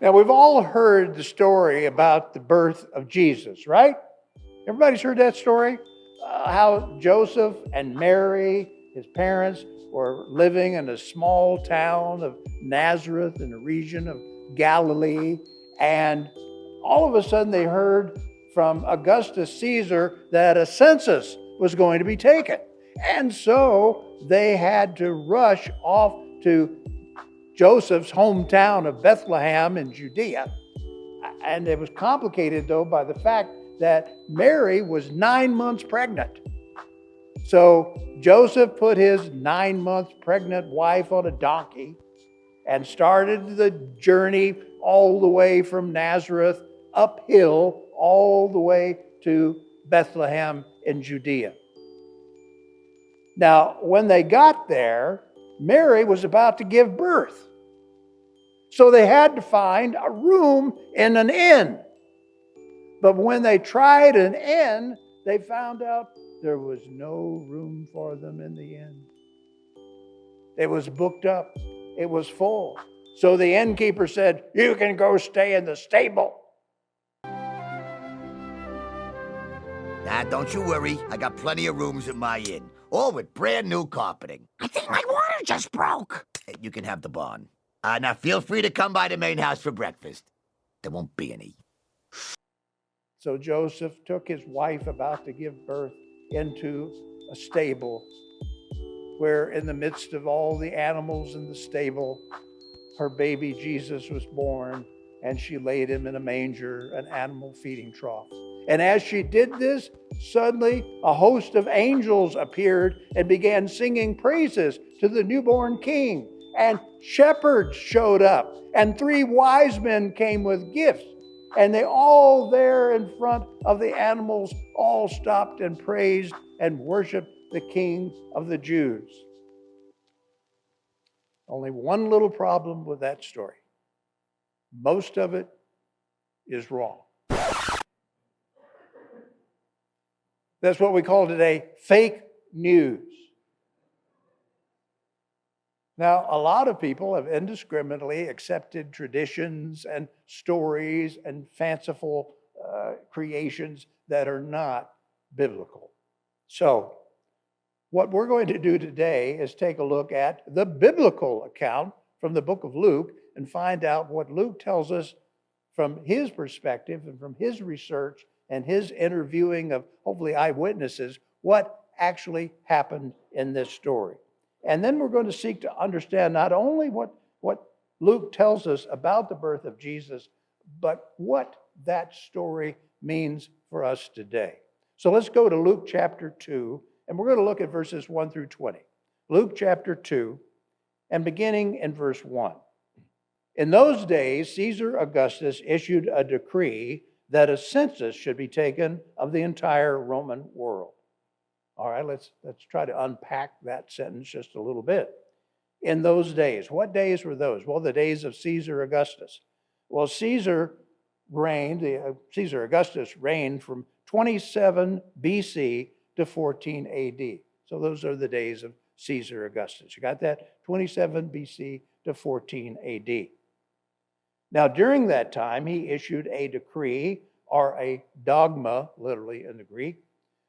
Now, we've all heard the story about the birth of Jesus, right? Everybody's heard that story? How Joseph and Mary, his parents, were living in a small town of Nazareth in the region of Galilee. And all of a sudden they heard from Augustus Caesar that a census was going to be taken. And so they had to rush off to Joseph's hometown of Bethlehem in Judea. And it was complicated, though, by the fact that Mary was 9 months pregnant. So Joseph put his 9 months pregnant wife on a donkey and started the journey all the way from Nazareth uphill all the way to Bethlehem in Judea. Now, when they got there, Mary was about to give birth. So they had to find a room in an inn. But when they tried an inn, they found out there was no room for them in the inn. It was booked up. It was full. So the innkeeper said, "You can go stay in the stable." Nah, don't you worry. I got plenty of rooms at my inn, all with brand new carpeting. I think my water just broke. You can have the barn. Now feel free to come by the main house for breakfast. There won't be any. So Joseph took his wife about to give birth into a stable where in the midst of all the animals in the stable, her baby Jesus was born, and she laid him in a manger, an animal feeding trough. And as she did this, suddenly a host of angels appeared and began singing praises to the newborn king. And shepherds showed up, and 3 wise men came with gifts. And they all there in front of the animals all stopped and praised and worshiped the King of the Jews. Only one little problem with that story. Most of it is wrong. That's what we call today fake news. Now, a lot of people have indiscriminately accepted traditions and stories and fanciful creations that are not biblical. So, what we're going to do today is take a look at the biblical account from the book of Luke and find out what Luke tells us from his perspective and from his research and his interviewing of hopefully eyewitnesses, what actually happened in this story. And then we're going to seek to understand not only what Luke tells us about the birth of Jesus, but what that story means for us today. So let's go to Luke chapter 2, and we're going to look at verses 1 through 20. Luke chapter 2, and beginning in verse 1. In those days, Caesar Augustus issued a decree that a census should be taken of the entire Roman world. All right, let's try to unpack that sentence just a little bit. In those days, what days were those? Well, the days of Caesar Augustus. Well, Caesar Augustus reigned from 27 BC to 14 AD. So those are the days of Caesar Augustus. You got that? 27 BC to 14 AD. Now, during that time, he issued a decree or a dogma, literally in the Greek,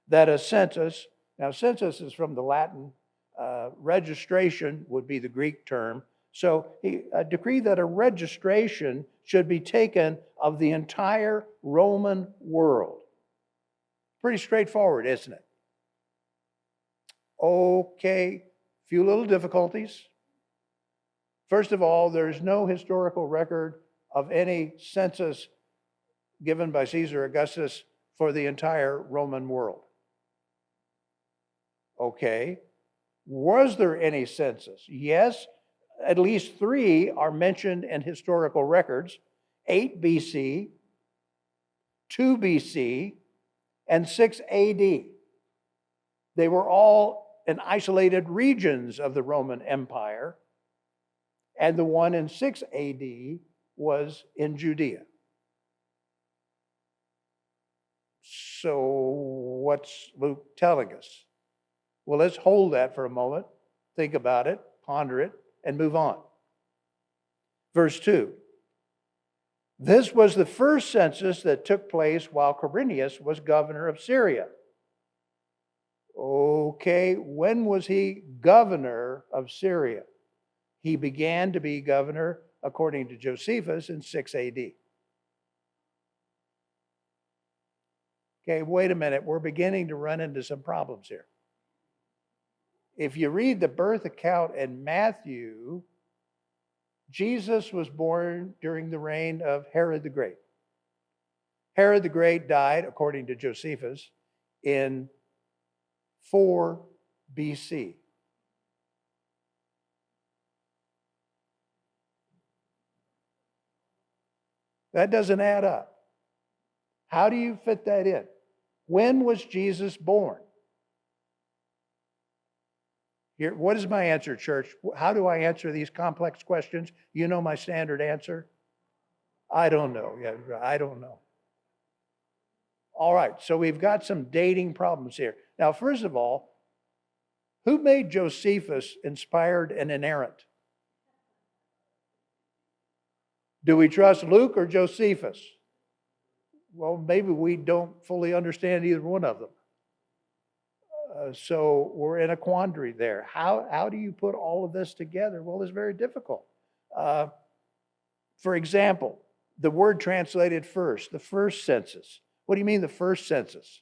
that a census. Now, census is from the Latin. Registration would be the Greek term. So he decreed that a registration should be taken of the entire Roman world. Pretty straightforward, isn't it? Okay, few little difficulties. First of all, there's no historical record of any census given by Caesar Augustus for the entire Roman world. Okay. Was there any census? Yes. At least 3 are mentioned in historical records. 8 BC, 2 BC, and 6 AD. They were all in isolated regions of the Roman Empire. And the one in 6 AD was in Judea. So what's Luke telling us? Well, let's hold that for a moment, think about it, ponder it, and move on. Verse 2. This was the first census that took place while Quirinius was governor of Syria. Okay, when was he governor of Syria? He began to be governor, according to Josephus, in 6 AD. Okay, wait a minute. We're beginning to run into some problems here. If you read the birth account in Matthew, Jesus was born during the reign of Herod the Great. Herod the Great died, according to Josephus, in 4 BC. That doesn't add up. How do you fit that in? When was Jesus born? Here, what is my answer, church? How do I answer these complex questions? You know my standard answer? I don't know. Yeah, I don't know. All right, so we've got some dating problems here. Now, first of all, who made Josephus inspired and inerrant? Do we trust Luke or Josephus? Well, maybe we don't fully understand either one of them. So we're in a quandary there. How do you put all of this together? Well, it's very difficult. For example, the word translated first, the first census. What do you mean the first census?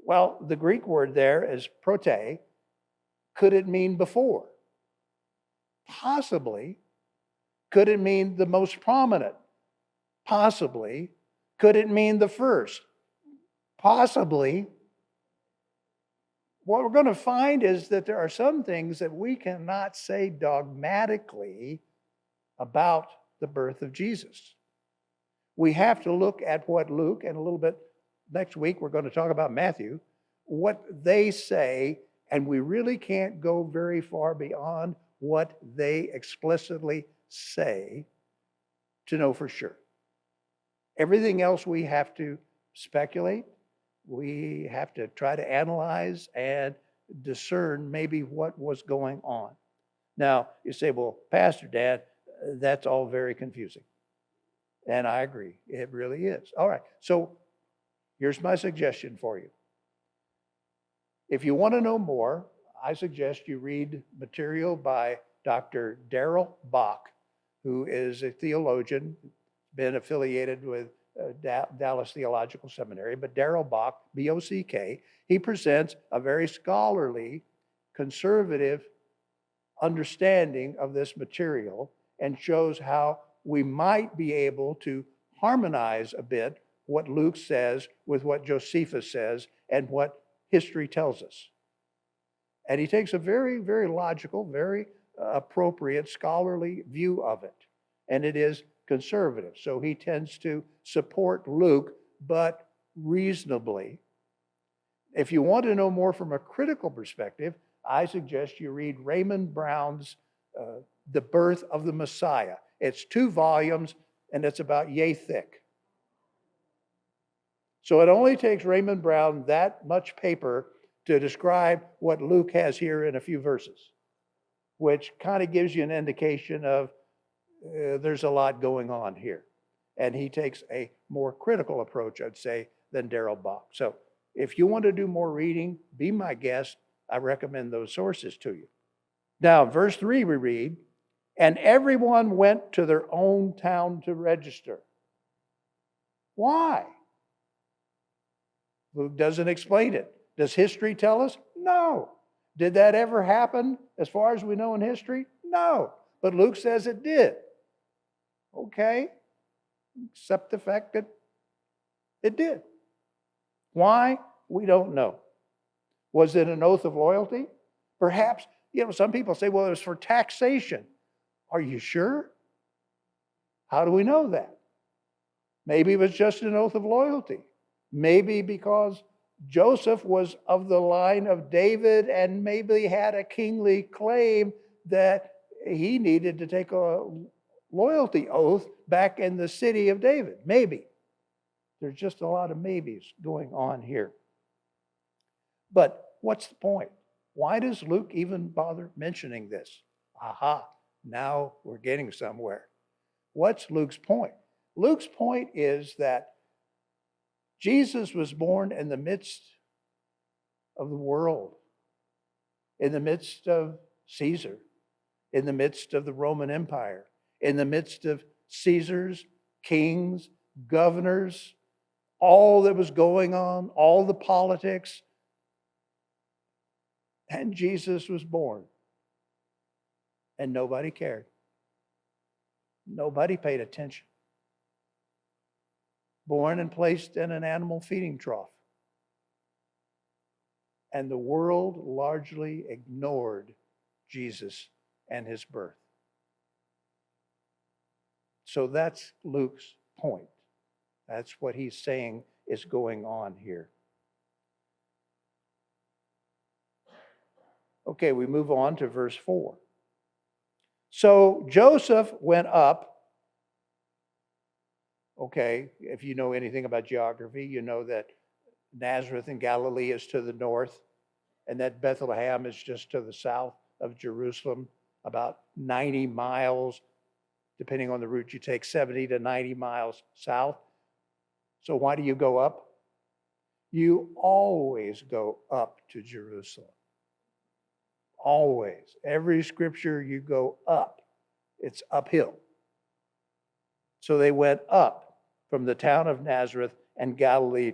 Well, the Greek word there is prote. Could it mean before? Possibly. Could it mean the most prominent? Possibly. Could it mean the first? Possibly. What we're going to find is that there are some things that we cannot say dogmatically about the birth of Jesus. We have to look at what Luke, and a little bit next week we're going to talk about Matthew, what they say, and we really can't go very far beyond what they explicitly say to know for sure. Everything else we have to speculate. We have to try to analyze and discern maybe what was going on. Now, you say, well, Pastor Dan, that's all very confusing. And I agree, it really is. All right, so here's my suggestion for you. If you want to know more, I suggest you read material by Dr. Darrell Bock, who is a theologian, been affiliated with Dallas Theological Seminary, but Darrell Bock, B-O-C-K, he presents a very scholarly, conservative understanding of this material and shows how we might be able to harmonize a bit what Luke says with what Josephus says and what history tells us. And he takes a very, very logical, very appropriate scholarly view of it. And it is conservative. So he tends to support Luke, but reasonably. If you want to know more from a critical perspective, I suggest you read Raymond Brown's The Birth of the Messiah. It's 2 volumes, and it's about yay thick. So it only takes Raymond Brown that much paper to describe what Luke has here in a few verses, which kind of gives you an indication of there's a lot going on here. And he takes a more critical approach, I'd say, than Darrell Bock. So if you want to do more reading, be my guest. I recommend those sources to you. Now, verse 3 we read, and everyone went to their own town to register. Why? Luke doesn't explain it. Does history tell us? No. Did that ever happen as far as we know in history? No. But Luke says it did. Okay. Accept the fact that it did. Why? We don't know. Was it an oath of loyalty? Perhaps, some people say, well, it was for taxation. Are you sure? How do we know that? Maybe it was just an oath of loyalty. Maybe because Joseph was of the line of David and maybe had a kingly claim that he needed to take a loyalty oath back in the city of David. Maybe. There's just a lot of maybes going on here. But what's the point? Why does Luke even bother mentioning this? Aha, now we're getting somewhere. What's Luke's point? Luke's point is that Jesus was born in the midst of the world, in the midst of Caesar, in the midst of the Roman Empire, in the midst of Caesars, kings, governors, all that was going on, all the politics. And Jesus was born. And nobody cared. Nobody paid attention. Born and placed in an animal feeding trough. And the world largely ignored Jesus and his birth. So that's Luke's point. That's what he's saying is going on here. Okay, we move on to verse 4. So Joseph went up. Okay, if you know anything about geography, you know that Nazareth in Galilee is to the north, and that Bethlehem is just to the south of Jerusalem, about 90 miles, depending on the route you take, 70 to 90 miles south. So why do you go up? You always go up to Jerusalem. Always. Every scripture you go up, it's uphill. So they went up from the town of Nazareth and Galilee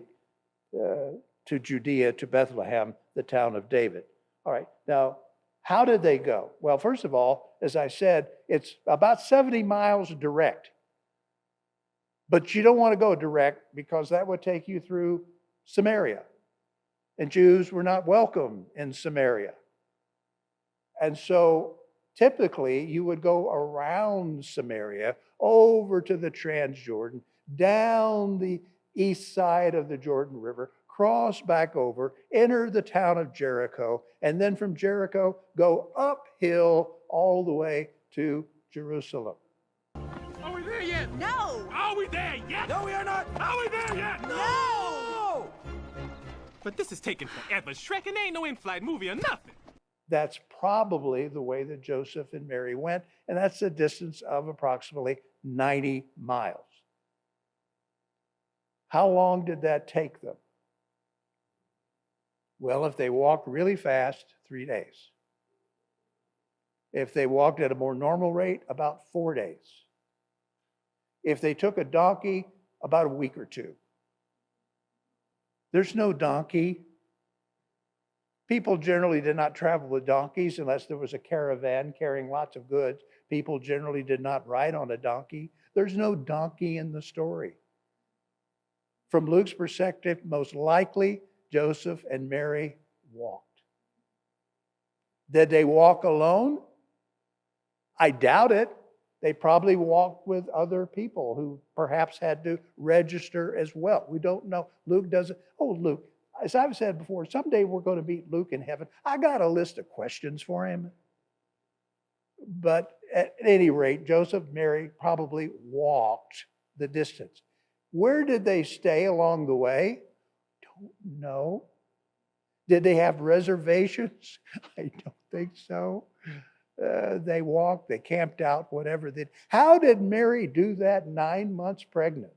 to Judea, to Bethlehem, the town of David. All right, now, how did they go? Well, first of all, as I said, it's about 70 miles direct. But you don't want to go direct because that would take you through Samaria. And Jews were not welcome in Samaria. And so typically you would go around Samaria, over to the Transjordan, down the east side of the Jordan River, cross back over, enter the town of Jericho, and then from Jericho go uphill all the way to Jerusalem. Are we there yet? No! Are we there yet? No, we are not. Are we there yet? No! But this is taking forever. Shrek, and ain't no in-flight movie or nothing. That's probably the way that Joseph and Mary went, and that's a distance of approximately 90 miles. How long did that take them? Well, if they walked really fast, 3 days. If they walked at a more normal rate, about 4 days. If they took a donkey, about a week or two. There's no donkey. People generally did not travel with donkeys unless there was a caravan carrying lots of goods. People generally did not ride on a donkey. There's no donkey in the story. From Luke's perspective, most likely Joseph and Mary walked. Did they walk alone? I doubt it. They probably walked with other people who perhaps had to register as well. We don't know. Luke doesn't. Oh, Luke. As I've said before, someday we're going to meet Luke in heaven. I got a list of questions for him. But at any rate, Joseph and Mary probably walked the distance. Where did they stay along the way? Don't know. Did they have reservations? I don't think so. They walked, they camped out, whatever they did. How did Mary do that 9 months pregnant?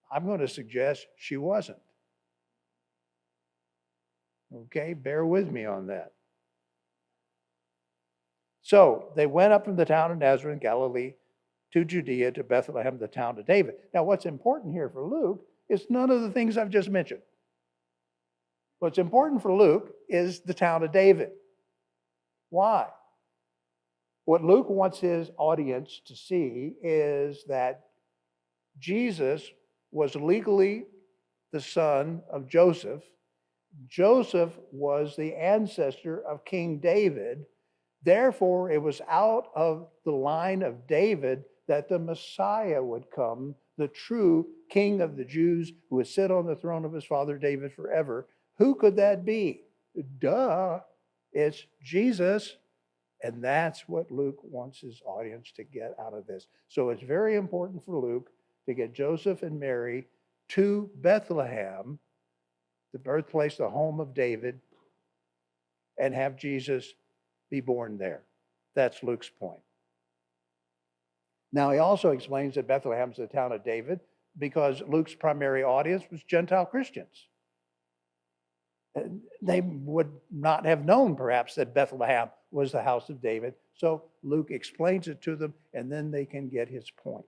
I'm going to suggest she wasn't. Okay, bear with me on that. So they went up from the town of Nazareth in Galilee to Judea, to Bethlehem, the town of David. Now, what's important here for Luke is none of the things I've just mentioned. What's important for Luke is the town of David. Why? What Luke wants his audience to see is that Jesus was legally the son of Joseph. Joseph was the ancestor of King David. Therefore, it was out of the line of David that the Messiah would come, the true King of the Jews who would sit on the throne of his father David forever. Who could that be? Duh, it's Jesus. And that's what Luke wants his audience to get out of this. So it's very important for Luke to get Joseph and Mary to Bethlehem, the birthplace, the home of David, and have Jesus be born there. That's Luke's point. Now, he also explains that Bethlehem is the town of David because Luke's primary audience was Gentile Christians. They would not have known, perhaps, that Bethlehem was the house of David. So Luke explains it to them, and then they can get his point.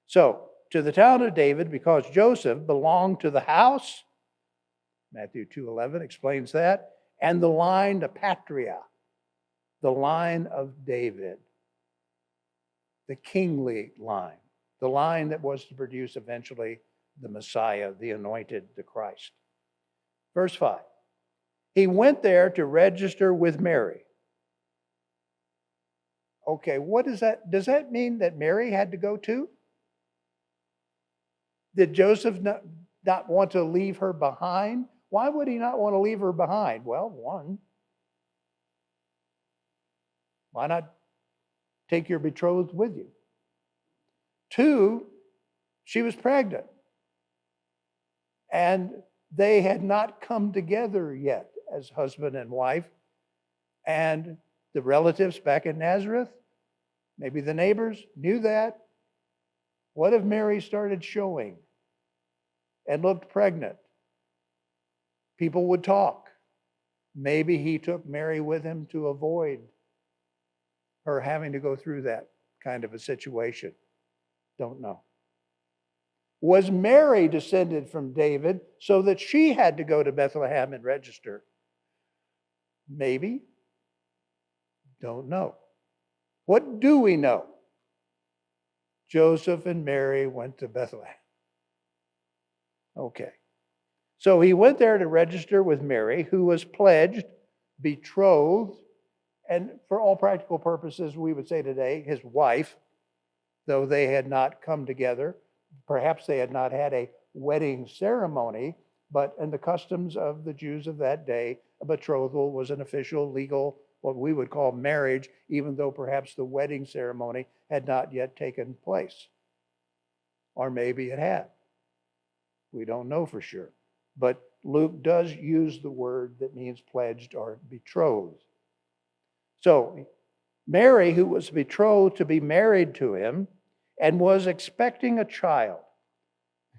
So, to the town of David, because Joseph belonged to the house, Matthew 2:11 explains that, and the line, the patria, the line of David, the kingly line, the line that was to produce eventually the Messiah, the anointed, the Christ. Verse 5, he went there to register with Mary. Okay, what is that? Does that mean that Mary had to go too? Did Joseph not want to leave her behind? Why would he not want to leave her behind? Well, one, why not take your betrothed with you? Two, she was pregnant. And they had not come together yet as husband and wife. And the relatives back in Nazareth, maybe the neighbors, knew that. What if Mary started showing and looked pregnant? People would talk. Maybe he took Mary with him to avoid her having to go through that kind of a situation. Don't know. Was Mary descended from David so that she had to go to Bethlehem and register? Maybe. Don't know. What do we know? Joseph and Mary went to Bethlehem. Okay. So he went there to register with Mary, who was pledged, betrothed, and for all practical purposes, we would say today, his wife, though they had not come together. Perhaps they had not had a wedding ceremony, but in the customs of the Jews of that day, a betrothal was an official, legal, what we would call marriage, even though perhaps the wedding ceremony had not yet taken place. Or maybe it had. We don't know for sure. But Luke does use the word that means pledged or betrothed. So, Mary, who was betrothed to be married to him, and was expecting a child.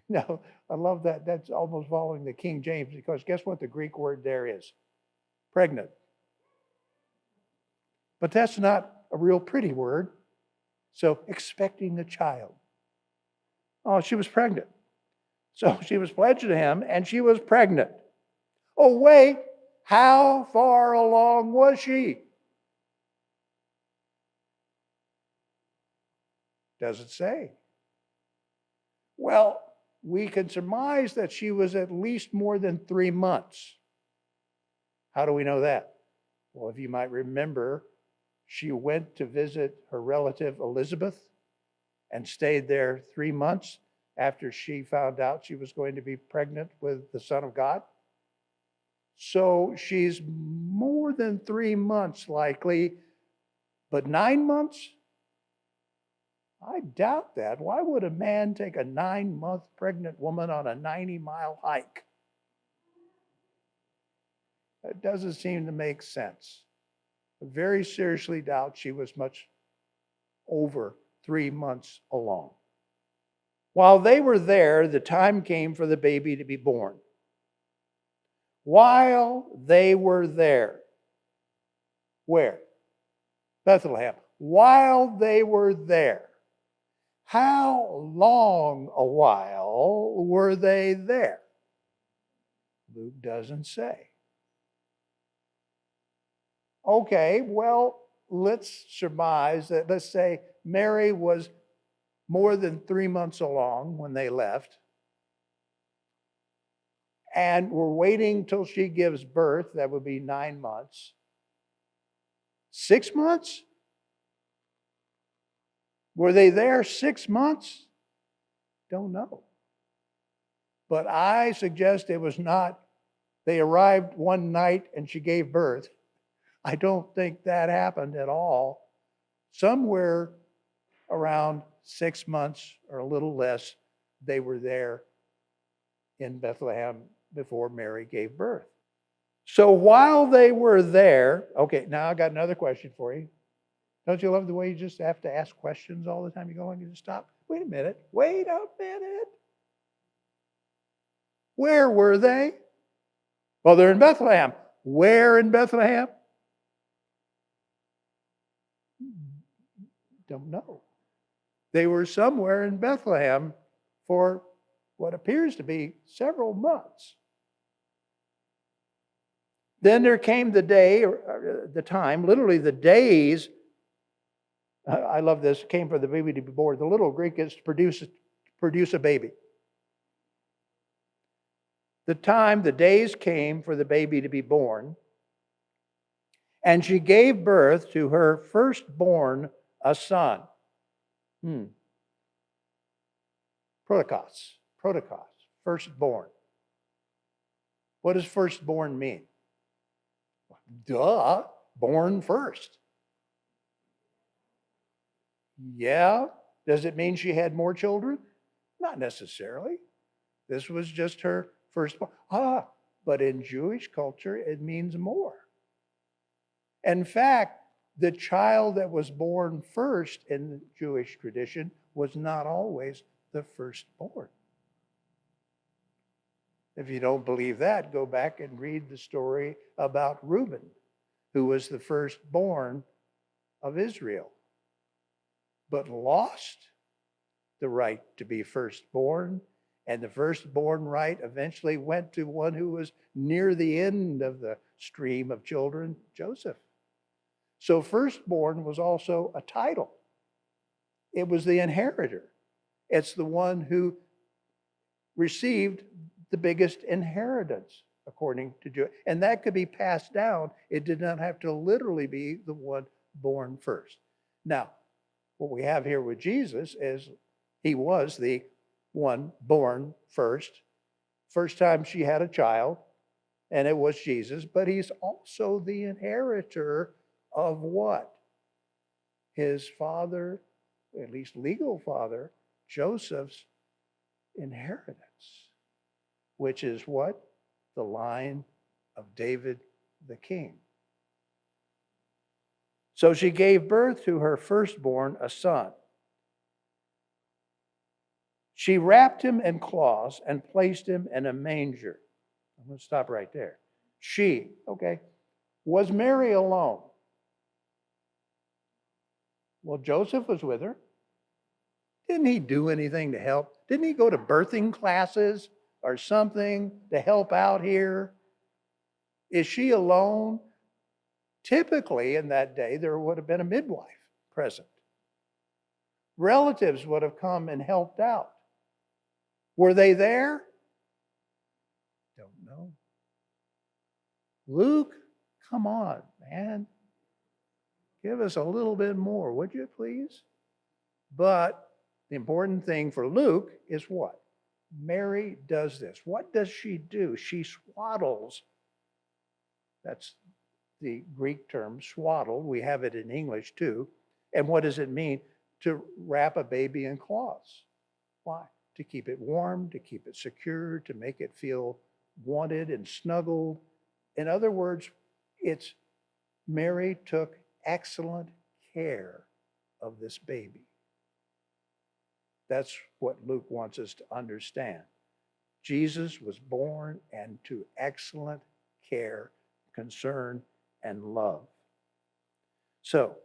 Now, I love that. That's almost following the King James, because guess what the Greek word there is? Pregnant. But that's not a real pretty word. So, expecting a child. Oh, she was pregnant. So she was pledged to him, and she was pregnant. Oh, wait, how far along was she? Does it say? Well, we can surmise that she was at least more than 3 months. How do we know that? Well, if you might remember, she went to visit her relative Elizabeth and stayed there 3 months after she found out she was going to be pregnant with the Son of God. So she's more than 3 months likely, but 9 months? I doubt that. Why would a man take a 9-month pregnant woman on a 90-mile hike? That doesn't seem to make sense. I very seriously doubt she was much over 3 months along. While they were there, the time came for the baby to be born. While they were there. Where? Bethlehem. While they were there. How long a while were they there? Luke doesn't say. Okay, well, let's surmise that, let's say Mary was more than 3 months along when they left, and we're waiting till she gives birth. That would be 9 months. 6 months? Were they there 6 months? Don't know. But I suggest it was not, they arrived one night and she gave birth. I don't think that happened at all. Somewhere around 6 months or a little less, they were there in Bethlehem before Mary gave birth. So while they were there, okay, now I got another question for you. Don't you love the way you just have to ask questions all the time you go along? You just stop. Wait a minute. Wait a minute. Where were they? Well, they're in Bethlehem. Where in Bethlehem? Don't know. They were somewhere in Bethlehem for what appears to be several months. Then there came the day, or the time, literally the days. I love this. Came for the baby to be born. The little Greek is to produce a baby. The days came for the baby to be born, and she gave birth to her firstborn, a son. Protokos, firstborn. What does firstborn mean? Duh, born first. Yeah. Does it mean she had more children? Not necessarily. This was just her firstborn. But in Jewish culture, it means more. In fact, the child that was born first in the Jewish tradition was not always the firstborn. If you don't believe that, go back and read the story about Reuben, who was the firstborn of Israel, but lost the right to be firstborn, and the firstborn right eventually went to one who was near the end of the stream of children, Joseph. So firstborn was also a title. It was the inheritor. It's the one who received the biggest inheritance, according to Jew. And that could be passed down. It did not have to literally be the one born first. Now, what we have here with Jesus is he was the one born first. First time she had a child, and it was Jesus, but he's also the inheritor of what? His father, at least legal father, Joseph's inheritance, which is what? The line of David the king. So she gave birth to her firstborn, a son. She wrapped him in cloths and placed him in a manger. I'm going to stop right there. She, okay. Was Mary alone? Well, Joseph was with her. Didn't he do anything to help? Didn't he go to birthing classes or something to help out here? Is she alone? Typically, in that day, there would have been a midwife present. Relatives would have come and helped out. Were they there? Don't know. Luke, come on, man. Give us a little bit more, would you please? But the important thing for Luke is what? Mary does this. What does she do? She swaddles. That's the Greek term, swaddle. We have it in English too. And what does it mean? To wrap a baby in cloths. Why? To keep it warm, to keep it secure, to make it feel wanted and snuggled. In other words, it's Mary took excellent care of this baby. That's what Luke wants us to understand. Jesus was born and to excellent care, concern, and love. So,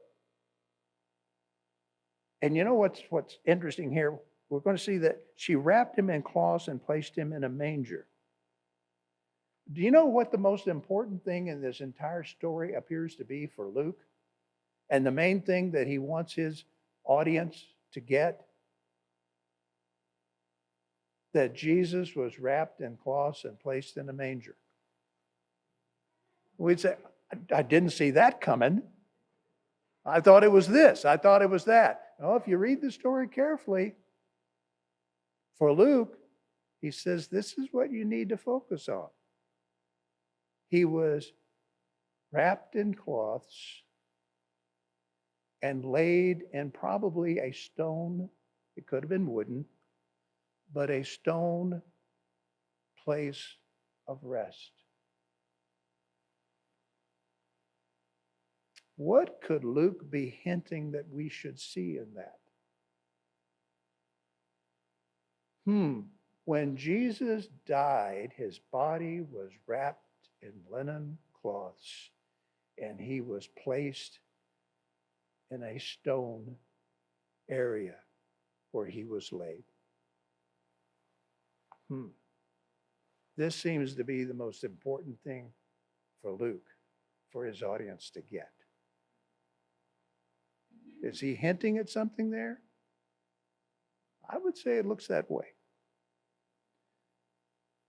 and you know what's interesting here? We're going to see that she wrapped him in cloths and placed him in a manger. Do you know what the most important thing in this entire story appears to be for Luke? And the main thing that he wants his audience to get? That Jesus was wrapped in cloths and placed in a manger. We'd say, I didn't see that coming. I thought it was this. I thought it was that. No, if you read the story carefully, for Luke, he says this is what you need to focus on. He was wrapped in cloths and laid in probably a stone, it could have been wooden, but a stone place of rest. What could Luke be hinting that we should see in that? When Jesus died, his body was wrapped in linen cloths, and he was placed in a stone area where he was laid. This seems to be the most important thing for Luke, for his audience to get. Is he hinting at something there? I would say it looks that way.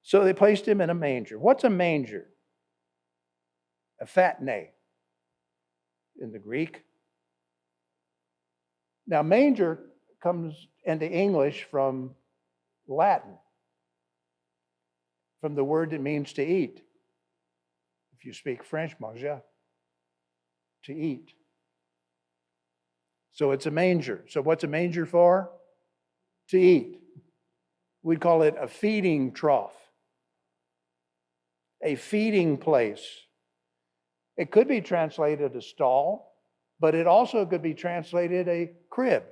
So they placed him in a manger. What's a manger? A fatne in the Greek. Now, manger comes into English from Latin, from the word that means to eat. If you speak French, manger, to eat. So it's a manger. So what's a manger for? To eat. We'd call it a feeding trough, a feeding place. It could be translated a stall, but it also could be translated a crib.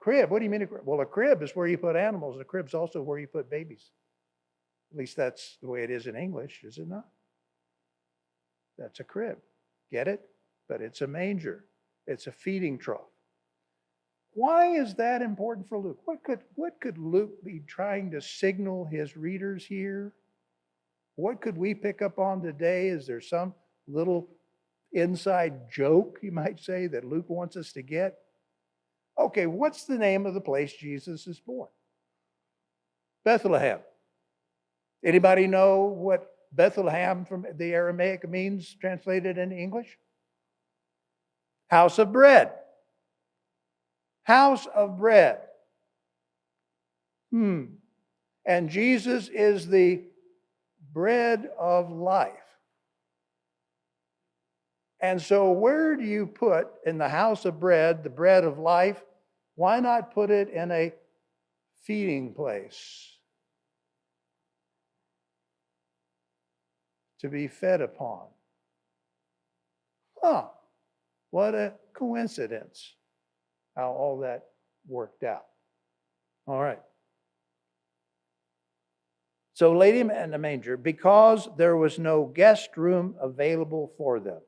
Crib, what do you mean a crib? Well, a crib is where you put animals. A crib's also where you put babies. At least that's the way it is in English, is it not? That's a crib. Get it? But it's a manger. It's a feeding trough. Why is that important for Luke? What could Luke be trying to signal his readers here? What could we pick up on today? Is there some little inside joke, you might say, that Luke wants us to get? Okay, what's the name of the place Jesus is born? Bethlehem. Anybody know what Bethlehem from the Aramaic means translated into English? House of bread. House of bread. And Jesus is the bread of life. And so where do you put in the house of bread, the bread of life? Why not put it in a feeding place? To be fed upon. What a coincidence how all that worked out. All right. So laid him in a manger because there was no guest room available for them.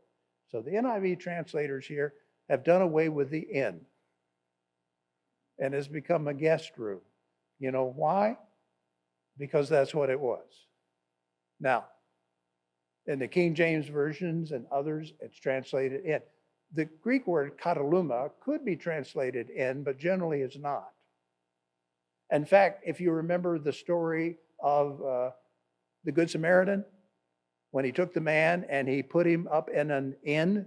So the NIV translators here have done away with the inn and has become a guest room. You know why? Because that's what it was. Now, in the King James versions and others, it's translated inn. The Greek word kataluma could be translated inn, but generally is not. In fact, if you remember the story of the Good Samaritan, when he took the man and he put him up in an inn,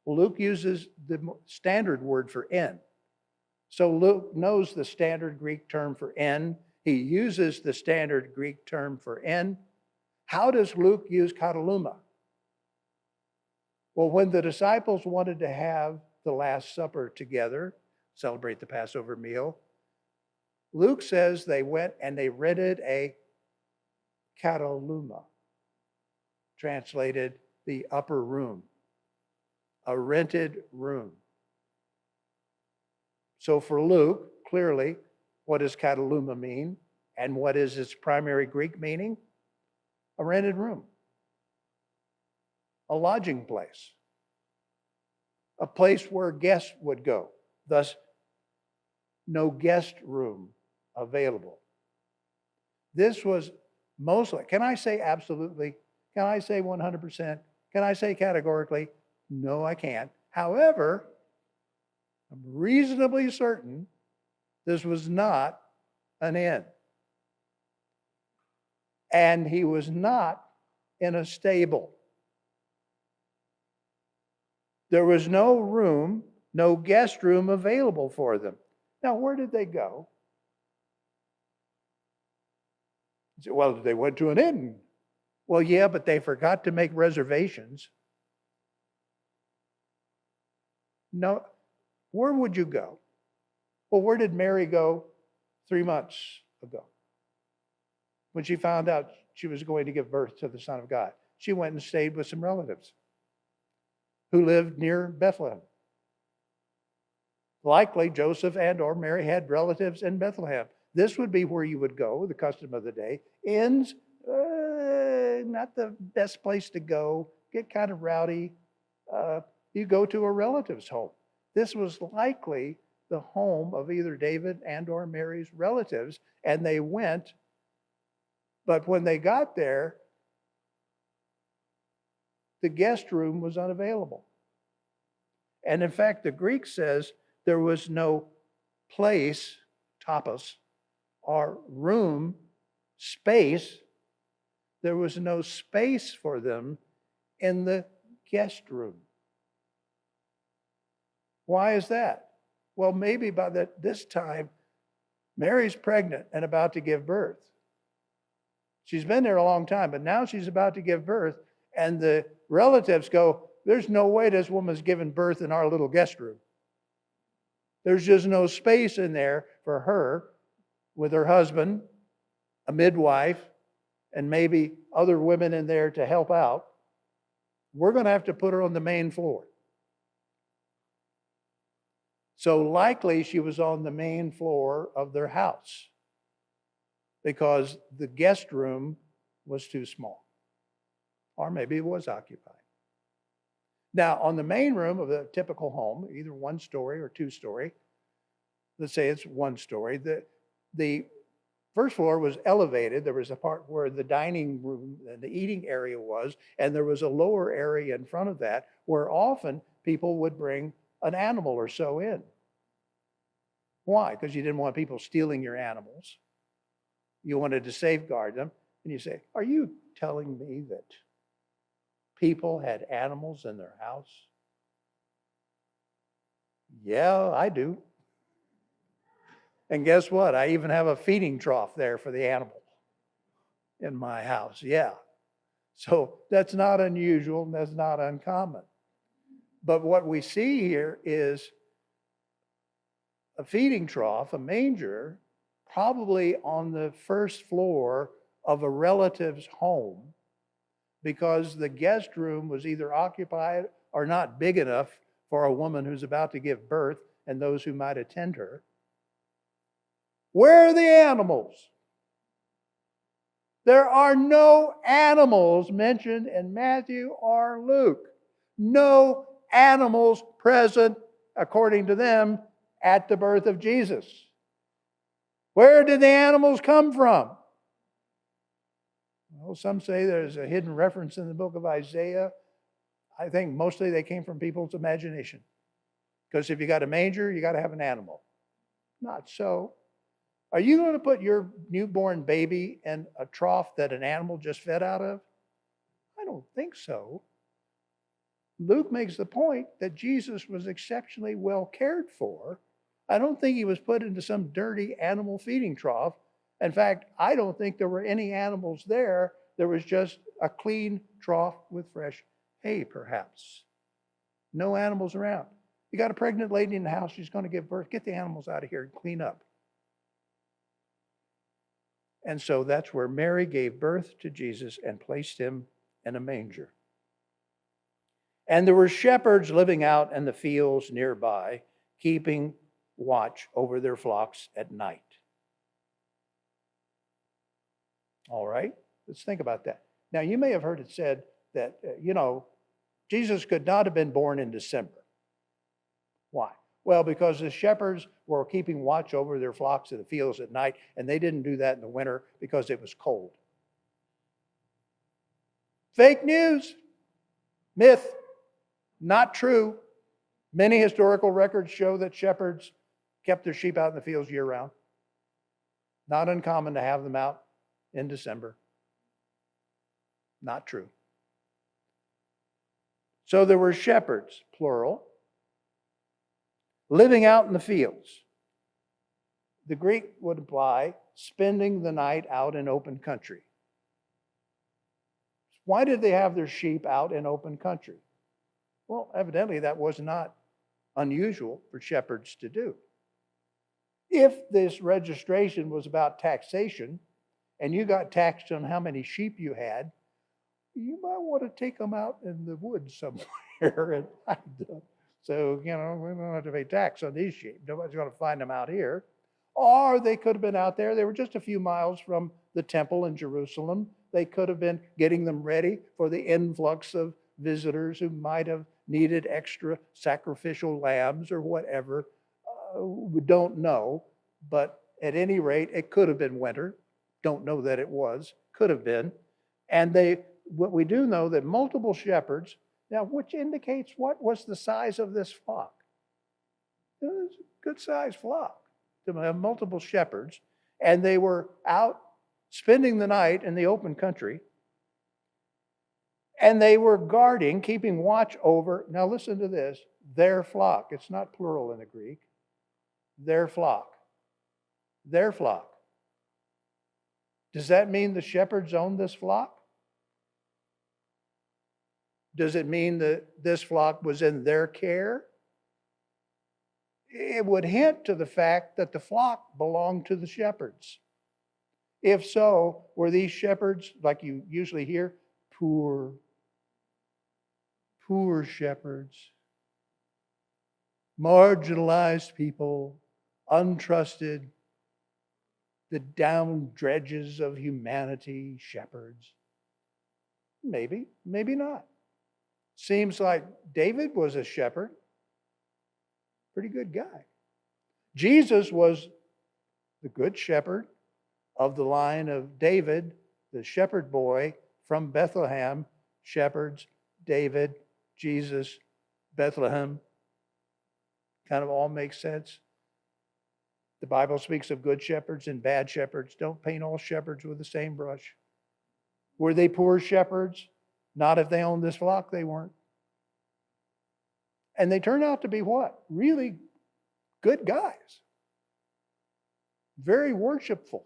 Luke uses the standard word for inn. So Luke knows the standard Greek term for inn. He uses the standard Greek term for inn. How does Luke use kataluma? Well, when the disciples wanted to have the Last Supper together, celebrate the Passover meal, Luke says they went and they rented a kataluma, translated the upper room, a rented room. So for Luke, clearly, what does kataluma mean? And what is its primary Greek meaning? A rented room. A lodging place. A place where guests would go. Thus, no guest room available. This was mostly, can I say absolutely? Can I say 100%? Can I say categorically? No, I can't. However, I'm reasonably certain this was not an inn. And he was not in a stable. There was no room, no guest room available for them. Now, where did they go? Well, they went to an inn. Well, yeah, but they forgot to make reservations. No, where would you go? Well, where did Mary go 3 months ago when she found out she was going to give birth to the Son of God? she went and stayed with some relatives who lived near Bethlehem. Likely Joseph and or Mary had relatives in Bethlehem. This would be where you would go, the custom of the day. Inns, not the best place to go, get kind of rowdy. You go to a relative's home. This was likely the home of either David and or Mary's relatives, and they went, but when they got there, the guest room was unavailable. And in fact, the Greek says there was no place, topos, or room, space. There was no space for them in the guest room. Why is that? Well, maybe by this time, Mary's pregnant and about to give birth. She's been there a long time, but now she's about to give birth, and the relatives go, there's no way this woman's giving birth in our little guest room. There's just no space in there for her with her husband, a midwife, and maybe other women in there to help out. We're going to have to put her on the main floor. So likely she was on the main floor of their house because the guest room was too small. Or maybe it was occupied. Now, on the main room of a typical home, either one story or two story, let's say it's one story, the first floor was elevated. There was a part where the dining room and the eating area was, and there was a lower area in front of that where often people would bring an animal or so in. Why? Because you didn't want people stealing your animals. You wanted to safeguard them. And you say, are you telling me that people had animals in their house? Yeah, I do. And guess what? I even have a feeding trough there for the animal in my house. Yeah. So that's not unusual and that's not uncommon. But what we see here is a feeding trough, a manger, probably on the first floor of a relative's home, because the guest room was either occupied or not big enough for a woman who's about to give birth and those who might attend her. Where are the animals? There are no animals mentioned in Matthew or Luke. No animals present, according to them, at the birth of Jesus. Where did the animals come from? Well, some say there's a hidden reference in the book of Isaiah. I think mostly they came from people's imagination. Because if you got a manger, you got to have an animal. Not so. Are you going to put your newborn baby in a trough that an animal just fed out of? I don't think so. Luke makes the point that Jesus was exceptionally well cared for. I don't think he was put into some dirty animal feeding trough. In fact, I don't think there were any animals there. There was just a clean trough with fresh hay, perhaps. No animals around. You got a pregnant lady in the house, she's going to give birth. Get the animals out of here and clean up. And so that's where Mary gave birth to Jesus and placed him in a manger. And there were shepherds living out in the fields nearby, keeping watch over their flocks at night. All right, let's think about that. Now, you may have heard it said that, Jesus could not have been born in December. Why? Well, because the shepherds were keeping watch over their flocks in the fields at night, and they didn't do that in the winter because it was cold. Fake news. Myth. Not true. Many historical records show that shepherds kept their sheep out in the fields year-round. Not uncommon to have them out in December. Not true. So there were shepherds, plural, living out in the fields. The Greek would imply spending the night out in open country. Why did they have their sheep out in open country? Well, evidently that was not unusual for shepherds to do. If this registration was about taxation, and you got taxed on how many sheep you had, you might want to take them out in the woods somewhere and hide them. So, we don't have to pay tax on these sheep. Nobody's going to find them out here. Or they could have been out there. They were just a few miles from the temple in Jerusalem. They could have been getting them ready for the influx of visitors who might have needed extra sacrificial lambs or whatever. We don't know. But at any rate, it could have been winter. Don't know that it was. Could have been. And what we do know that multiple shepherds, now which indicates what was the size of this flock. It was a good sized flock to have multiple shepherds, and they were out spending the night in the open country, and they were guarding, keeping watch over, now listen to this, their flock. It's not plural in the Greek. Their flock. Their flock. Does that mean the shepherds owned this flock? Does it mean that this flock was in their care? It would hint to the fact that the flock belonged to the shepherds. If so, were these shepherds, like you usually hear, poor shepherds, marginalized people, untrusted, the down dredges of humanity shepherds? Maybe, maybe not. Seems like David was a shepherd. Pretty good guy. Jesus was the good shepherd of the line of David, the shepherd boy from Bethlehem. Shepherds, David, Jesus, Bethlehem. Kind of all makes sense. The Bible speaks of good shepherds and bad shepherds. Don't paint all shepherds with the same brush. Were they poor shepherds? Not if they owned this flock, they weren't. And they turned out to be what? Really good guys. Very worshipful.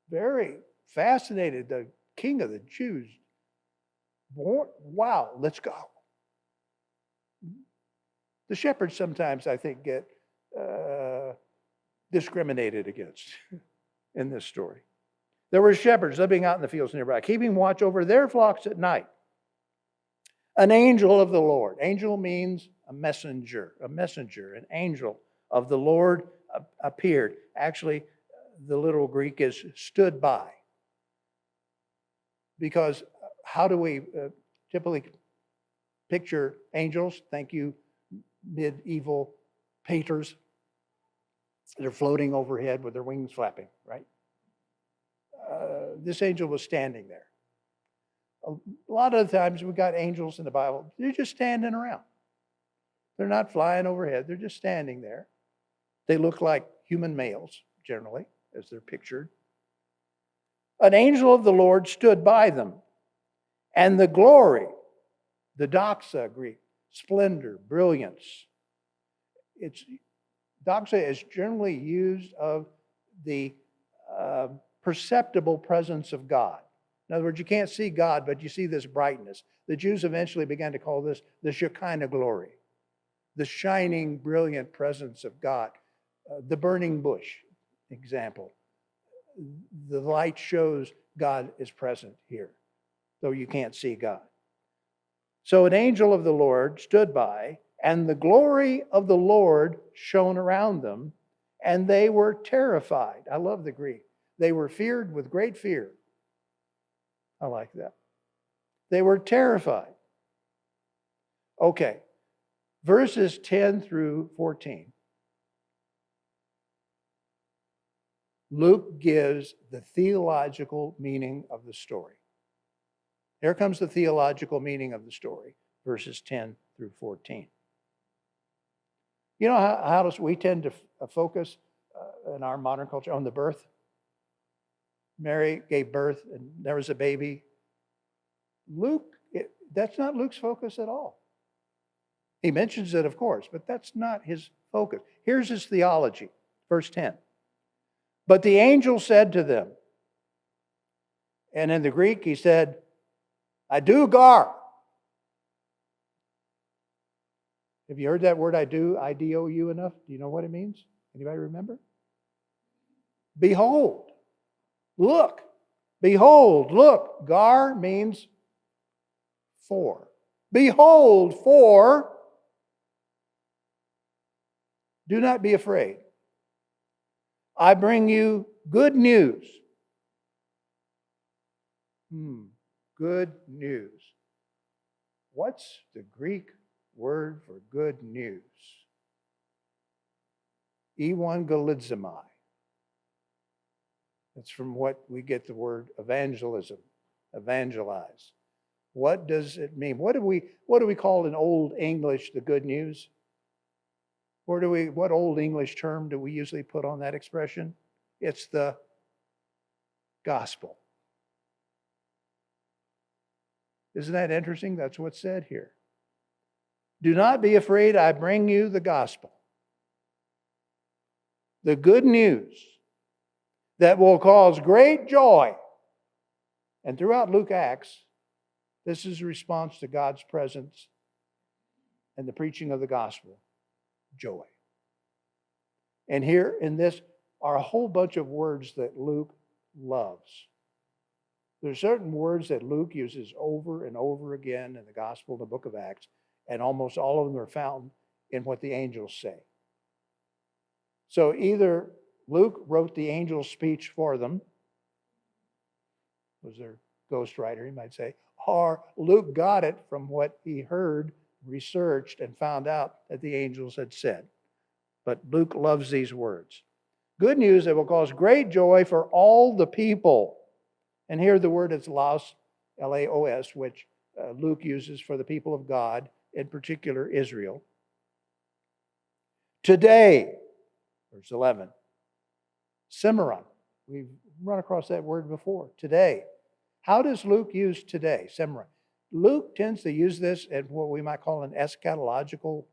Very fascinated. The king of the Jews. Wow, let's go. The shepherds sometimes, I think, get discriminated against in this story. There were shepherds living out in the fields nearby, keeping watch over their flocks at night. An angel of the Lord. Angel means a messenger, an angel of the Lord appeared. Actually, the literal Greek is stood by. Because how do we typically picture angels? Thank you, medieval painters. They're floating overhead with their wings flapping, right? This angel was standing there. A lot of the times we got angels in the Bible, they're just standing around. They're not flying overhead, they're just standing there. They look like human males, generally, as they're pictured. An angel of the Lord stood by them, and the glory, the doxa Greek, splendor, brilliance. Doxa is generally used of the perceptible presence of God. In other words, you can't see God, but you see this brightness. The Jews eventually began to call this the Shekinah glory, the shining, brilliant presence of God. The burning bush example. The light shows God is present here, though you can't see God. So an angel of the Lord stood by, and the glory of the Lord shone around them, and they were terrified. I love the Greek. They were feared with great fear. I like that. They were terrified. Okay, verses 10 through 14. Luke gives the theological meaning of the story. Here comes the theological meaning of the story, verses 10 through 14. You know how does we tend to focus in our modern culture on the birth? Mary gave birth and there was a baby. That's not Luke's focus at all. He mentions it, of course, but that's not his focus. Here's his theology, verse 10. But the angel said to them, and in the Greek he said, "Idugar." Have you heard that word I-D-O-U enough? Do you know what it means? Anybody remember? Behold. Look. Behold. Look. Gar means for. Behold, for. Do not be afraid. I bring you good news. Good news. What's the Greek word for good news? Evangelizomai. That's from what we get the word evangelism, evangelize. What does it mean? What do we call in Old English the good news? What Old English term do we usually put on that expression? It's the gospel. Isn't that interesting? That's what's said here. Do not be afraid, I bring you the gospel. The good news that will cause great joy. And throughout Luke Acts, this is a response to God's presence and the preaching of the gospel. Joy. And here in this are a whole bunch of words that Luke loves. There are certain words that Luke uses over and over again in the gospel, in the book of Acts, and almost all of them are found in what the angels say. So either Luke wrote the angel's speech for them, was their ghostwriter, you might say, or Luke got it from what he heard, researched, and found out that the angels had said. But Luke loves these words. Good news that will cause great joy for all the people. And here the word is laos, L-A-O-S, which Luke uses for the people of God, in particular Israel. Today, verse 11, Cimarron. We've run across that word before. Today. How does Luke use today? Cimarron. Luke tends to use this in what we might call an eschatological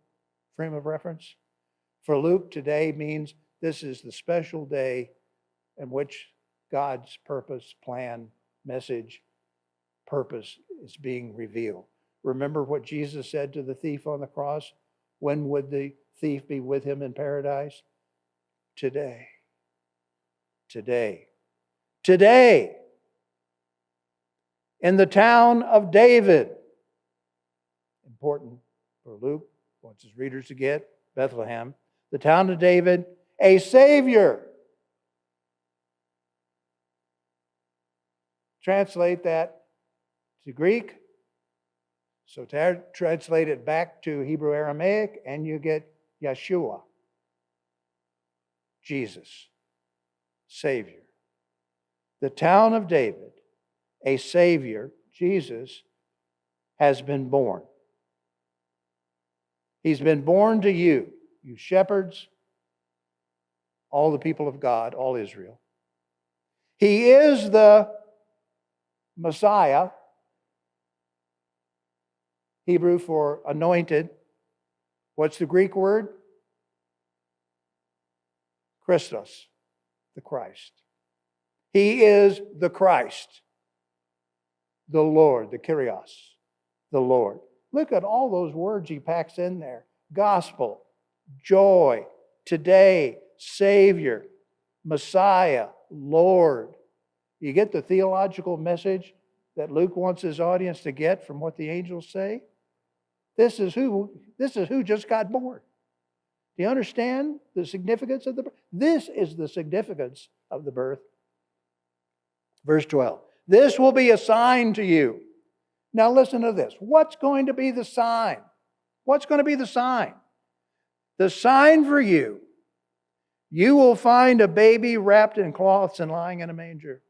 frame of reference. For Luke, today means this is the special day in which God's purpose, plan, message, purpose is being revealed. Remember what Jesus said to the thief on the cross? When would the thief be with him in paradise? Today. Today. Today. In the town of David. Important for Luke, wants his readers to get, Bethlehem. The town of David, a Savior. Translate that to Greek. So translate it back to Hebrew Aramaic, and you get Yeshua. Jesus. Savior. The town of David, a Savior, Jesus, has been born. He's been born to you, you shepherds, all the people of God, all Israel. He is the Messiah, Hebrew for anointed. What's the Greek word? Christos, the Christ. He is the Christ, the Lord, the Kyrios, the Lord. Look at all those words he packs in there. Gospel, joy, today, Savior, Messiah, Lord. You get the theological message that Luke wants his audience to get from what the angels say? This is who just got born. Do you understand the significance of the birth? This is the significance of the birth. Verse 12. This will be a sign to you. Now listen to this. What's going to be the sign? What's going to be the sign? The sign for you. You will find a baby wrapped in cloths and lying in a manger.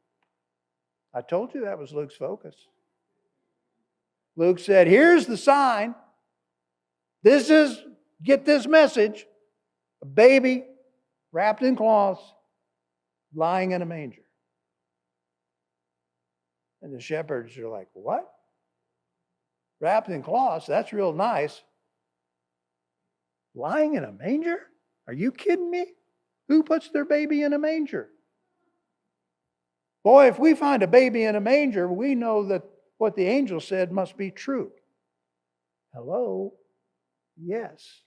I told you that was Luke's focus. Luke said, here's the sign. Get this message. A baby wrapped in cloths, lying in a manger. And the shepherds are like, what? Wrapped in cloths? That's real nice. Lying in a manger? Are you kidding me? Who puts their baby in a manger? Boy, if we find a baby in a manger, we know that what the angel said must be true. Hello? Yes.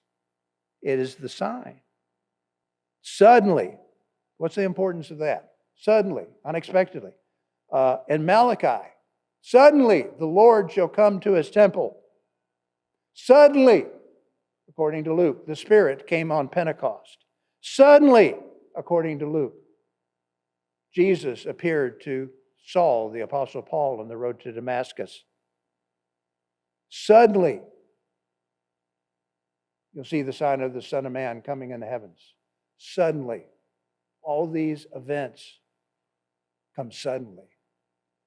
It is the sign. Suddenly. What's the importance of that? Suddenly, unexpectedly. In Malachi, Suddenly, the Lord shall come to his temple. Suddenly, according to Luke, the Spirit came on Pentecost. Suddenly, according to Luke, Jesus appeared to Saul, the Apostle Paul, on the road to Damascus. Suddenly, you'll see the sign of the Son of Man coming in the heavens. Suddenly, all these events come suddenly.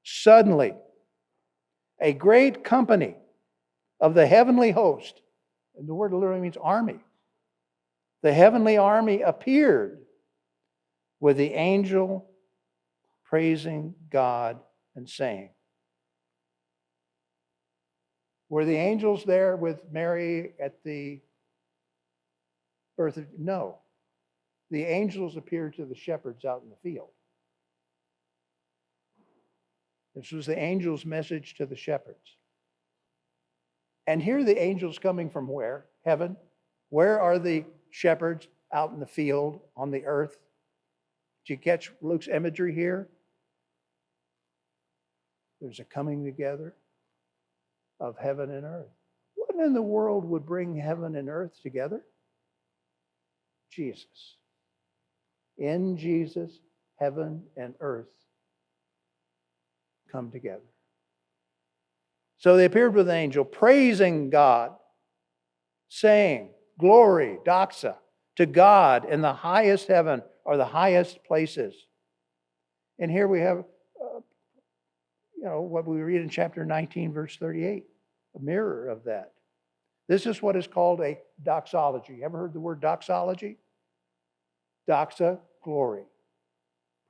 Suddenly, a great company of the heavenly host, and the word literally means army. The heavenly army appeared with the angel praising God and saying. Were the angels there with Mary at the birth of... No. The angels appeared to the shepherds out in the field. This was the angel's message to the shepherds. And here are the angels coming from where? Heaven. Where are the shepherds out in the field on the earth? Did you catch Luke's imagery here? There's a coming together of heaven and earth. What in the world would bring heaven and earth together? Jesus. In Jesus, heaven and earth come together. So they appeared with an angel, praising God, saying, glory, doxa, to God in the highest heaven or the highest places. And here we have, what we read in chapter 19, verse 38, a mirror of that. This is what is called a doxology. Ever heard the word doxology? Doxa, glory,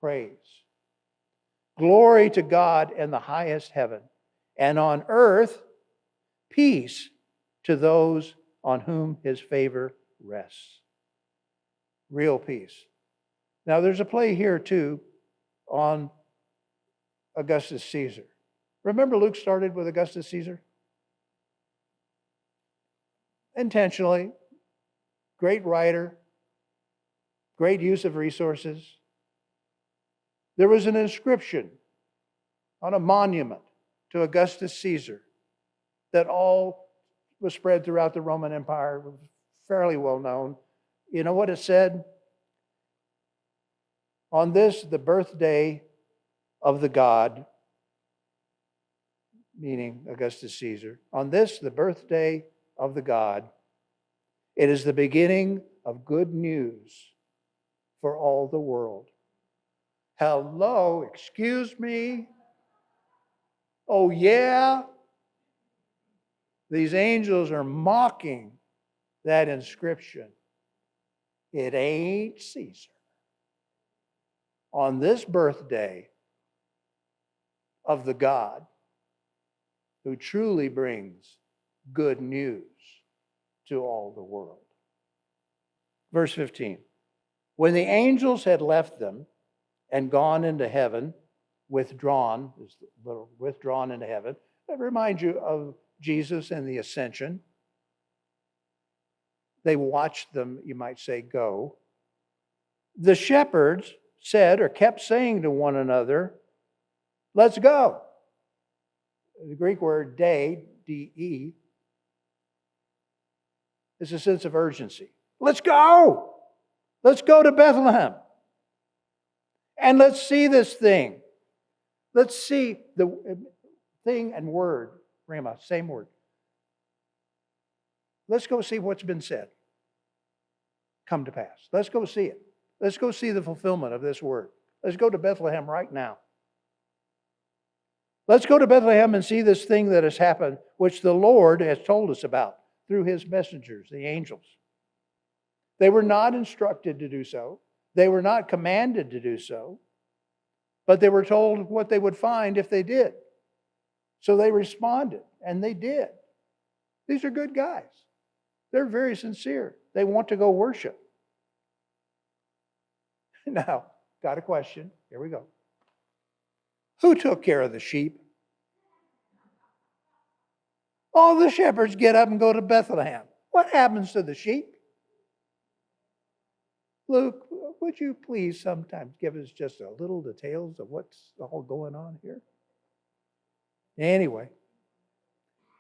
praise. Glory to God in the highest heaven, and on earth, peace to those on whom his favor rests. Real peace. Now, there's a play here, too, on Augustus Caesar. Remember Luke started with Augustus Caesar? Intentionally. Great writer. Great use of resources. There was an inscription on a monument to Augustus Caesar that all was spread throughout the Roman Empire, was fairly well known. You know what it said? On this, the birthday of the god, meaning Augustus Caesar, on this, the birthday of the god, it is the beginning of good news for all the world. Hello, excuse me? Oh, yeah? These angels are mocking that inscription. It ain't Caesar. On this birthday of the God who truly brings good news to all the world. Verse 15. When the angels had left them and gone into heaven, withdrawn into heaven, that reminds you of Jesus and the ascension. They watched them, you might say, go. The shepherds said or kept saying to one another, let's go. The Greek word de, D-E, is a sense of urgency. Let's go. Let's go to Bethlehem. And let's see this thing. Let's see the thing and word, Rama, same word. Let's go see what's been said come to pass. Let's go see it. Let's go see the fulfillment of this word. Let's go to Bethlehem right now. Let's go to Bethlehem and see this thing that has happened, which the Lord has told us about through his messengers, the angels. They were not instructed to do so. They were not commanded to do so. But they were told what they would find if they did. So they responded, and they did. These are good guys. They're very sincere. They want to go worship. Now, got a question. Here we go. Who took care of the sheep? All the shepherds get up and go to Bethlehem. What happens to the sheep? Luke, would you please sometimes give us just a little details of what's all going on here? Anyway,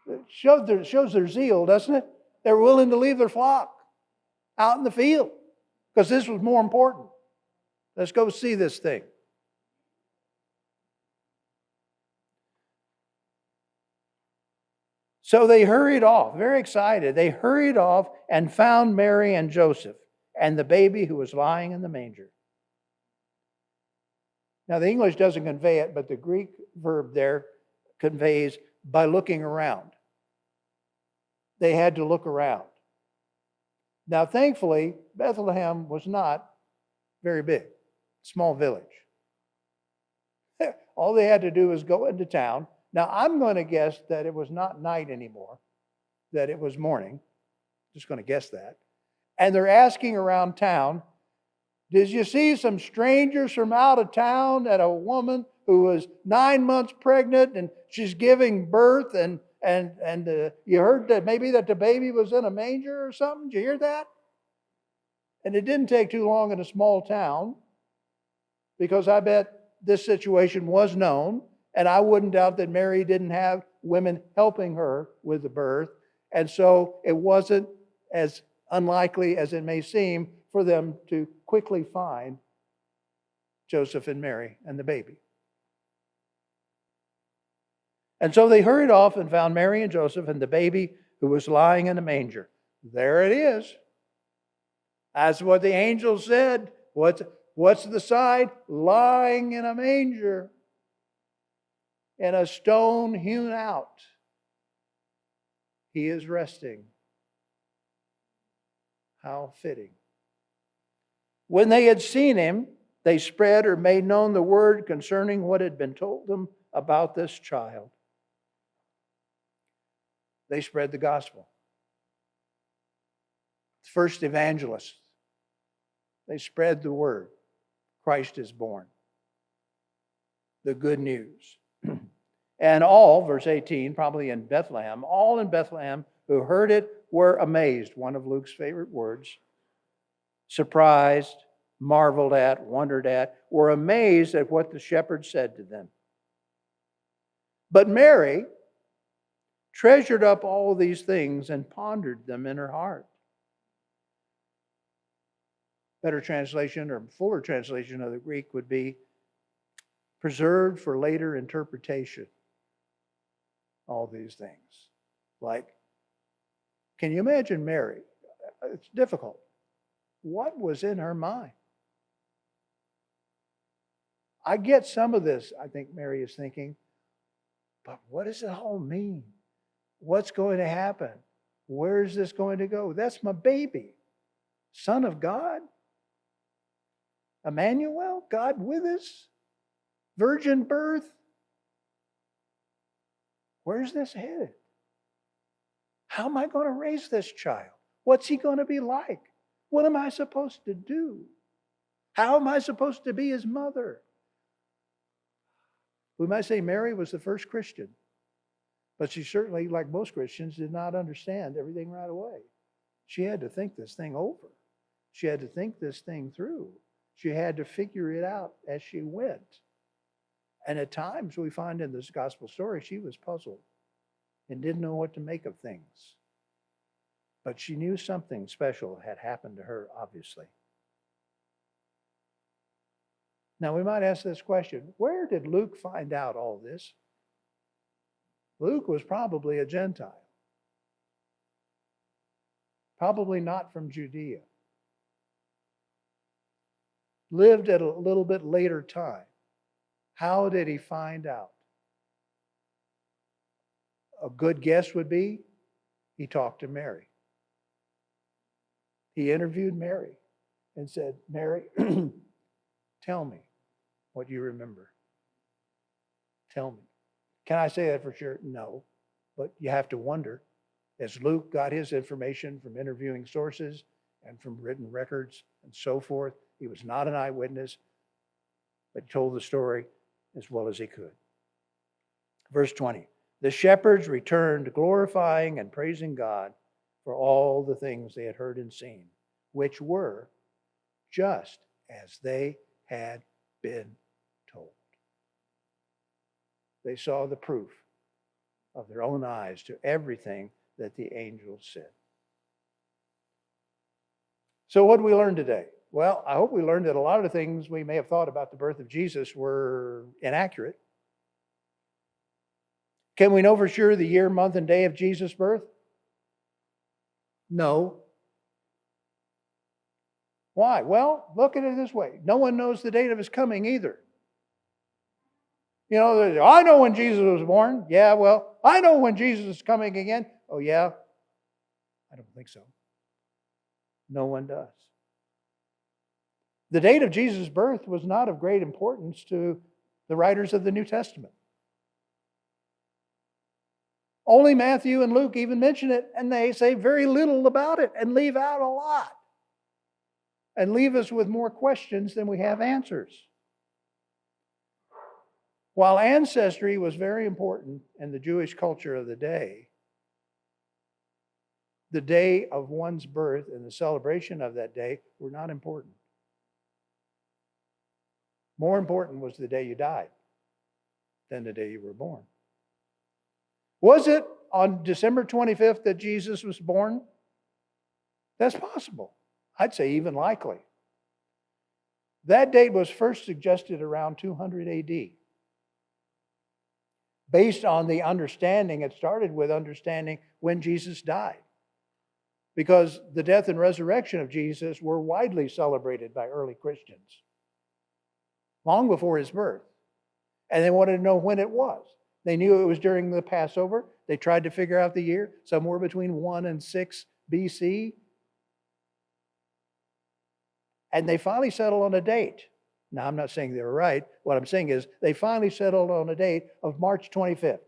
it shows their zeal, doesn't it? They were willing to leave their flock out in the field because this was more important. Let's go see this thing. So they hurried off, very excited. They hurried off and found Mary and Joseph and the baby who was lying in the manger. Now, the English doesn't convey it, but the Greek verb there conveys by looking around. They had to look around. Now, thankfully, Bethlehem was not very big, small village. All they had to do was go into town. Now, I'm going to guess that it was not night anymore, that it was morning. Just going to guess that. And they're asking around town, did you see some strangers from out of town? At a woman who was 9 months pregnant and she's giving birth, and you heard that maybe that the baby was in a manger or something? Did you hear that? And it didn't take too long in a small town, because I bet this situation was known. And I wouldn't doubt that Mary didn't have women helping her with the birth. And so it wasn't as unlikely as it may seem for them to quickly find Joseph and Mary and the baby. And so they hurried off and found Mary and Joseph and the baby who was lying in a manger. There it is. That's what the angel said. What's the sign? Lying in a manger. And a stone hewn out. He is resting. How fitting. When they had seen him, they spread or made known the word concerning what had been told them about this child. They spread the gospel. First evangelists. They spread the word. Christ is born. The good news. And all, verse 18, probably in Bethlehem, all in Bethlehem who heard it were amazed, one of Luke's favorite words. Surprised, marveled at, wondered at, were amazed at what the shepherds said to them. But Mary treasured up all these things and pondered them in her heart. Better translation or fuller translation of the Greek would be preserved for later interpretation. All these things. Like, can you imagine Mary? It's difficult. What was in her mind? I get some of this, I think Mary is thinking, but what does it all mean? What's going to happen? Where is this going to go? That's my baby. Son of God? Emmanuel? God with us? Virgin birth? Where's this headed? How am I going to raise this child? What's he going to be like? What am I supposed to do? How am I supposed to be his mother? We might say Mary was the first Christian, but she certainly, like most Christians, did not understand everything right away. She had to think this thing over. She had to think this thing through. She had to figure it out as she went. And at times we find in this gospel story, she was puzzled and didn't know what to make of things. But she knew something special had happened to her, obviously. Now we might ask this question, where did Luke find out all this? Luke was probably a Gentile. Probably not from Judea. Lived at a little bit later time. How did he find out? A good guess would be he talked to Mary. He interviewed Mary and said, Mary, tell me what you remember. Tell me. Can I say that for sure? No. But you have to wonder, as Luke got his information from interviewing sources and from written records and so forth, he was not an eyewitness, but he told the story as well as he could. Verse 20, the shepherds returned glorifying and praising God for all the things they had heard and seen, which were just as they had been told. They saw the proof of their own eyes to everything that the angels said. So what did we learn today? Well, I hope we learned that a lot of the things we may have thought about the birth of Jesus were inaccurate. Can we know for sure the year, month, and day of Jesus' birth? No. Why? Well, look at it this way. No one knows the date of his coming either. You know, I know when Jesus was born. Yeah, well, I know when Jesus is coming again. Oh, yeah? I don't think so. No one does. The date of Jesus' birth was not of great importance to the writers of the New Testament. Only Matthew and Luke even mention it, and they say very little about it and leave out a lot. And leave us with more questions than we have answers. While ancestry was very important in the Jewish culture of the day of one's birth and the celebration of that day were not important. More important was the day you died than the day you were born. Was it on December 25th that Jesus was born? That's possible. I'd say even likely. That date was first suggested around 200 AD. Based on the understanding, it started with understanding when Jesus died. Because the death and resurrection of Jesus were widely celebrated by early Christians long before his birth. And they wanted to know when it was. They knew it was during the Passover. They tried to figure out the year, somewhere between 1 and 6 BC. And they finally settled on a date. Now, I'm not saying they were right. What I'm saying is they finally settled on a date of March 25th.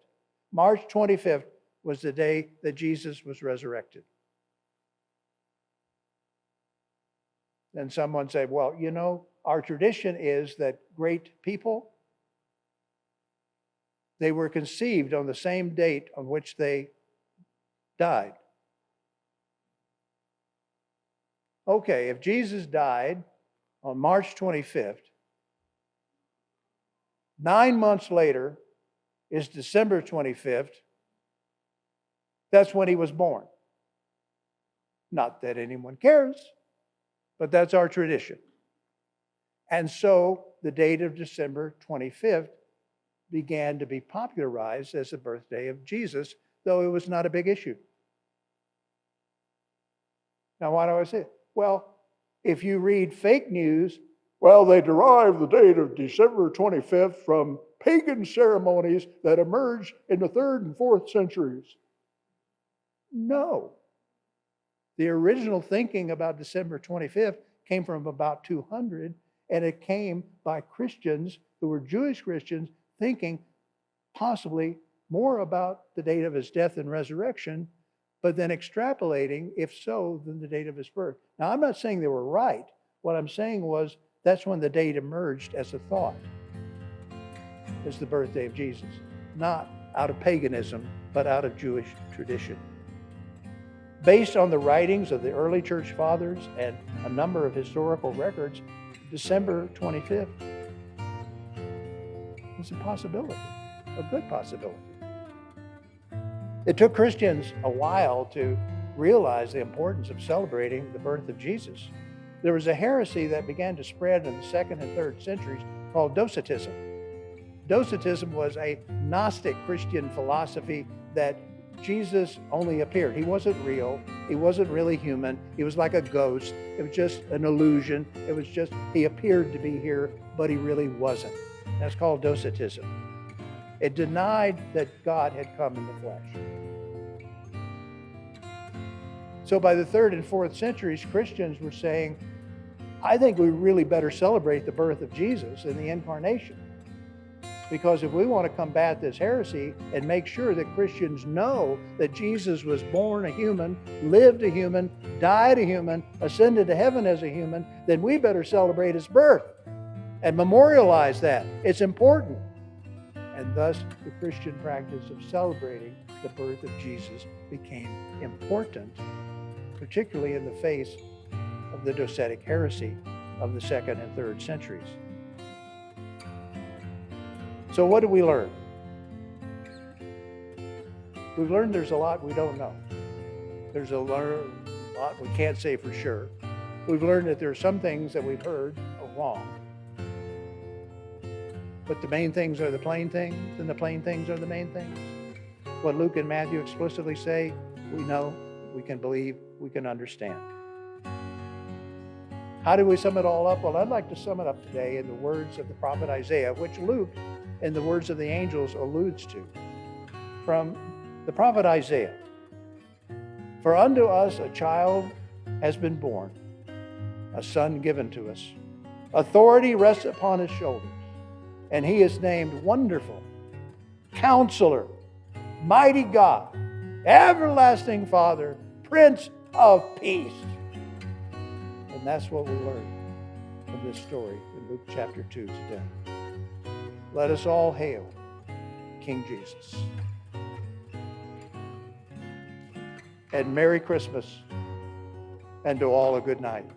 March 25th was the day that Jesus was resurrected. Then someone said, well, you know, our tradition is that great people, they were conceived on the same date on which they died. Okay, if Jesus died on March 25th, 9 months later is December 25th. That's when he was born. Not that anyone cares, but that's our tradition. And so the date of December 25th began to be popularized as the birthday of Jesus, though it was not a big issue. Now, why do I say it? Well, if you read fake news, well, they derive the date of December 25th from pagan ceremonies that emerged in the 3rd and 4th centuries. No. The original thinking about December 25th came from about 200, and it came by Christians who were Jewish Christians thinking possibly more about the date of his death and resurrection, but then extrapolating, if so, then the date of his birth. Now, I'm not saying they were right. What I'm saying was that's when the date emerged as a thought, as the birthday of Jesus. Not out of paganism, but out of Jewish tradition. Based on the writings of the early church fathers and a number of historical records, December 25th is a possibility, a good possibility. It took Christians a while to realize the importance of celebrating the birth of Jesus. There was a heresy that began to spread in the 2nd and 3rd centuries called Docetism. Docetism was a Gnostic Christian philosophy that Jesus only appeared. He wasn't real. He wasn't really human. He was like a ghost. It was just an illusion. It was just, he appeared to be here, but he really wasn't. That's called Docetism. It denied that God had come in the flesh. So by the 3rd and 4th centuries, Christians were saying, I think we really better celebrate the birth of Jesus and the incarnation. Because if we want to combat this heresy and make sure that Christians know that Jesus was born a human, lived a human, died a human, ascended to heaven as a human, then we better celebrate his birth and memorialize that. It's important. And thus, the Christian practice of celebrating the birth of Jesus became important, particularly in the face of the Docetic heresy of the 2nd and 3rd centuries. So what did we learn? We've learned there's a lot we don't know. There's a lot we can't say for sure. We've learned that there are some things that we've heard are wrong. But the main things are the plain things, and the plain things are the main things. What Luke and Matthew explicitly say, we know, we can believe, we can understand. How do we sum it all up? Well, I'd like to sum it up today in the words of the prophet Isaiah, which Luke, in the words of the angels, alludes to. From the prophet Isaiah, "For unto us a child has been born, a son given to us. Authority rests upon his shoulders, and he is named Wonderful, Counselor, Mighty God, Everlasting Father, Prince of Peace." And that's what we learn from this story in Luke chapter 2 today. Let us all hail King Jesus. And Merry Christmas, and to all a good night.